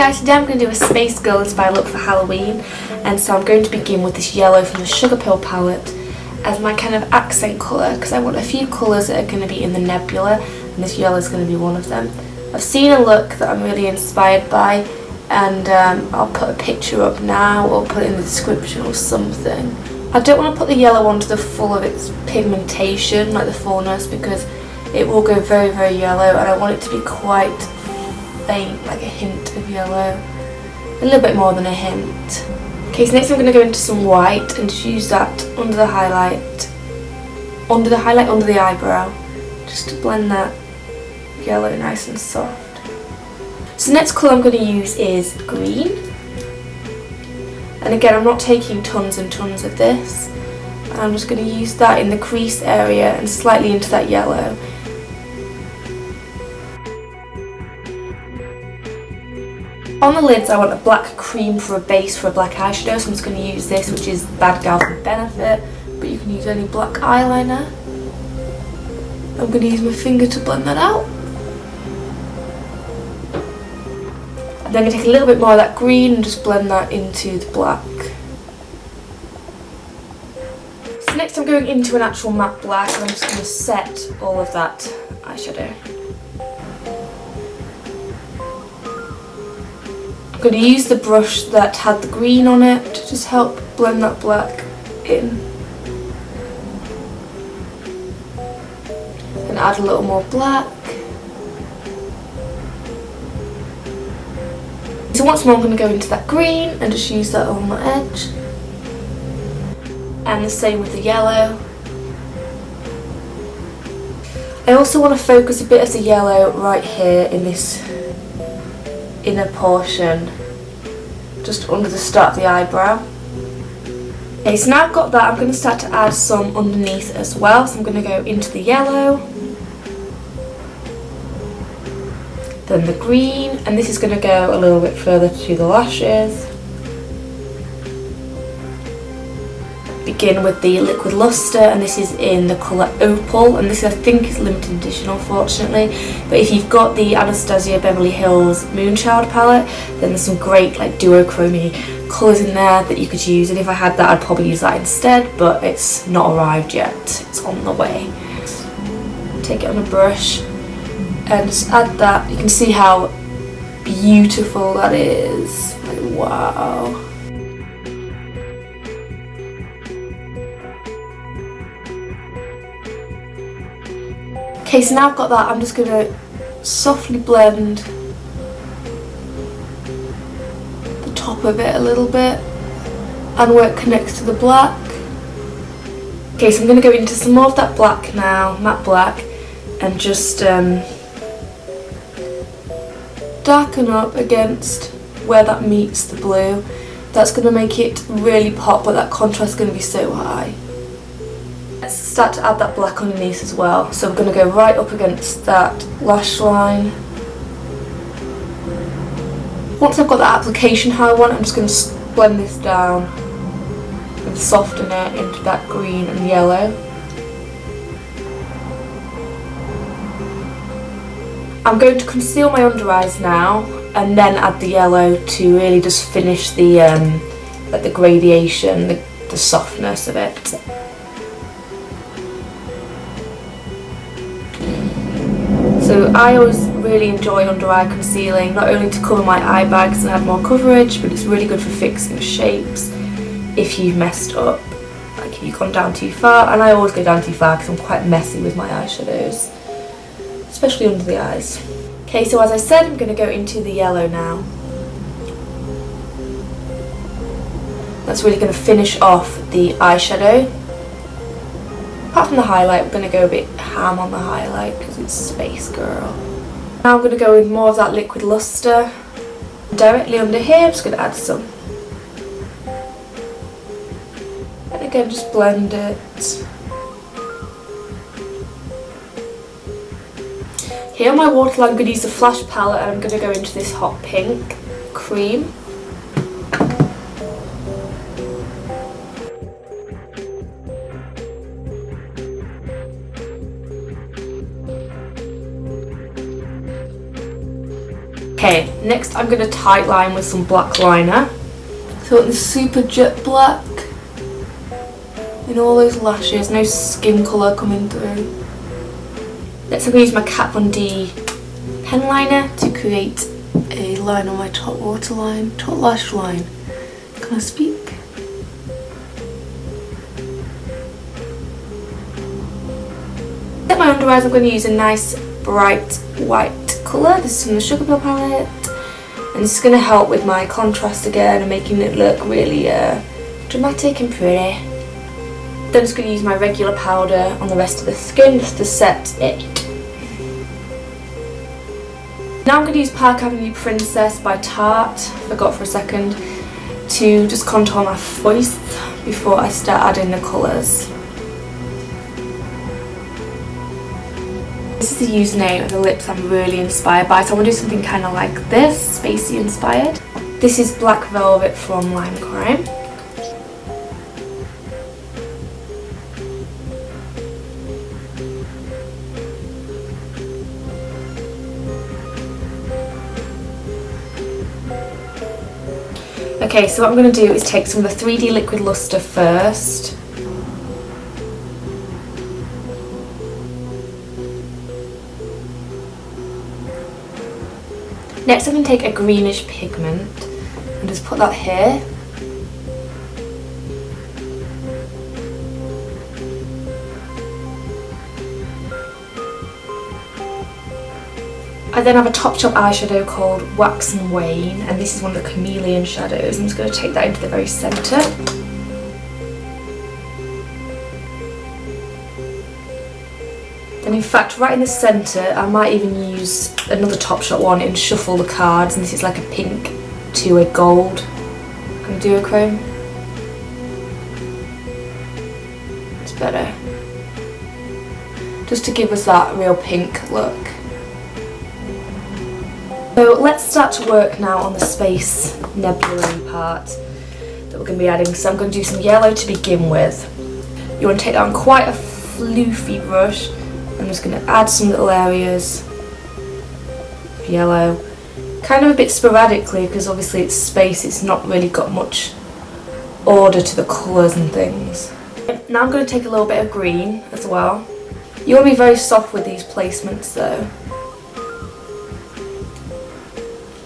guys, today I'm going to do a Space Girl inspired look for Halloween, and so I'm going to begin with this yellow from the Sugar Pill palette as my kind of accent colour, because I want a few colours that are going to be in the nebula, and this yellow is going to be one of them. I've seen a look that I'm really inspired by, and I'll put a picture up now or put it in the description or something. I don't want to put the yellow onto the full of its pigmentation, like the fullness, because it will go very, very yellow, and I want it to be quite faint, like a hint of yellow, a little bit more than a hint. Okay, so next I'm going to go into some white and just use that under the highlight, under the eyebrow, just to blend that yellow nice and soft. So the next colour I'm going to use is green, and again I'm not taking tons and tons of this, and I'm just going to use that in the crease area and slightly into that yellow. On the lids I want a black cream for a base for a black eyeshadow, so I'm just going to use this, which is Bad Gal from Benefit, but you can use any black eyeliner. I'm going to use my finger to blend that out. And then I'm going to take a little bit more of that green and just blend that into the black. So next I'm going into an actual matte black, and I'm just going to set all of that eyeshadow. I'm going to use the brush that had the green on it to just help blend that black in. And add a little more black. So once more I'm going to go into that green and just use that on the edge. And the same with the yellow. I also want to focus a bit of the yellow right here in this inner portion, just under the start of the eyebrow. Okay, so now I've got that, I'm going to start to add some underneath as well. So I'm going to go into the yellow, then the green, and this is going to go a little bit further to the lashes. Begin with the liquid luster, and this is in the colour Opal, and this I think is limited edition unfortunately, but if you've got the Anastasia Beverly Hills Moonchild palette, then there's some great like duochromy colours in there that you could use, and if I had that I'd probably use that instead, but it's not arrived yet, it's on the way. Take it on a brush and just add that. You can see how beautiful that is, like wow. Okay, so now I've got that, I'm just going to softly blend the top of it a little bit and where it connects to the black. Okay, so I'm going to go into some more of that black now, matte black, and just darken up against where that meets the blue. That's going to make it really pop, but that contrast is going to be so high. Let's start to add that black underneath as well. So I'm going to go right up against that lash line. Once I've got that application how I want, I'm just going to blend this down and soften it into that green and yellow. I'm going to conceal my under eyes now and then add the yellow to really just finish the like the gradation, the softness of it. So I always really enjoy under eye concealing, not only to cover my eye bags and add more coverage, but it's really good for fixing shapes if you've messed up, like if you've gone down too far, and I always go down too far because I'm quite messy with my eyeshadows, especially under the eyes. Okay, so as I said, I'm going to go into the yellow now. That's really going to finish off the eyeshadow. Apart from the highlight, we're going to go a bit ham on the highlight because it's Space Girl. Now I'm going to go with more of that liquid luster. Directly under here, I'm just going to add some. And again, just blend it. Here on my waterline, I'm going to use the Flash palette, and I'm going to go into this hot pink cream. Okay, next I'm going to tight line with some black liner. So it's super jet black in all those lashes, no skin colour coming through. Next I'm going to use my Kat Von D pen liner to create a line on my top waterline, top lash line. Can I speak? At my under eyes I'm going to use a nice bright white colour. This is from the Sugar Pill palette. And this is going to help with my contrast again and making it look really dramatic and pretty. Then I'm just going to use my regular powder on the rest of the skin just to set it. Now I'm going to use Park Avenue Princess by Tarte, forgot for a second, to just contour my face before I start adding the colours. This is the username of the lips I'm really inspired by, so I want to do something kind of like this, spacey inspired. This is Black Velvet from Lime Crime. Okay, so what I'm going to do is take some of the 3D Liquid Luster first. Next I'm going to take a greenish pigment and just put that here. I then have a Topshop eyeshadow called Wax and Wane, and this is one of the chameleon shadows. I'm just going to take that into the very centre. And in fact, right in the centre, I might even use another Topshop one and shuffle the cards, and this is like a pink to a gold. I'm going to duochrome. It's better. Just to give us that real pink look. So let's start to work now on the Space Nebula part that we're going to be adding. So I'm going to do some yellow to begin with. You want to take that on quite a floofy brush. I'm just going to add some little areas of yellow, kind of a bit sporadically because obviously it's space, it's not really got much order to the colours and things. Now I'm going to take a little bit of green as well. You want to be very soft with these placements though.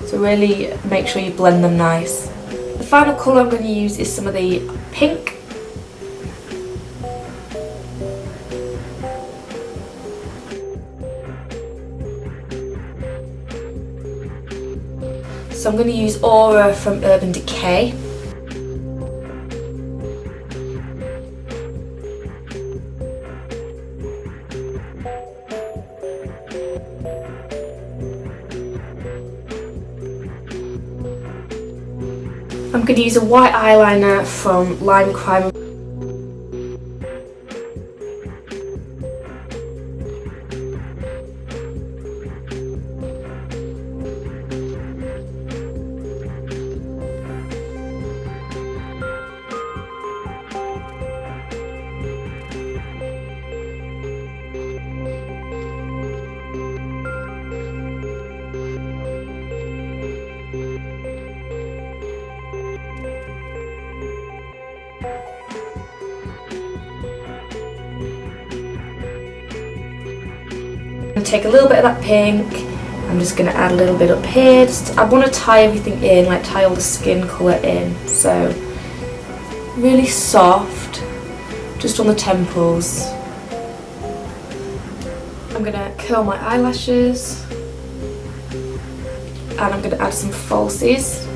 So really make sure you blend them nice. The final colour I'm going to use is some of the pink. So I'm going to use Aura from Urban Decay. I'm going to use a white eyeliner from Lime Crime. I'm going to take a little bit of that pink, I'm just going to add a little bit up here. I want to tie everything in, like tie all the skin colour in, so really soft, just on the temples. I'm going to curl my eyelashes and I'm going to add some falsies.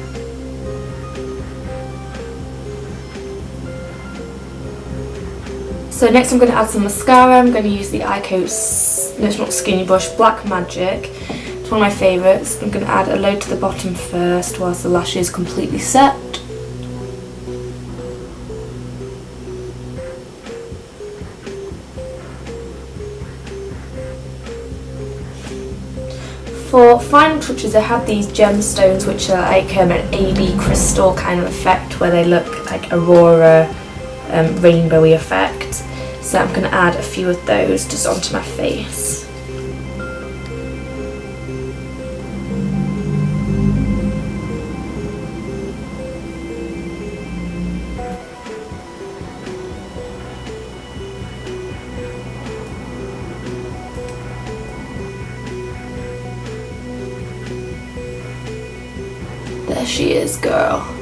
So next I'm going to add some mascara. I'm going to use the Ico's, no it's not Skinny Brush, Black Magic. It's one of my favourites. I'm going to add a load to the bottom first whilst the lash is completely set. For final touches I have these gemstones which are like an AB crystal kind of effect where they look like aurora, rainbowy effect. So I'm going to add a few of those just onto my face. she is, girl.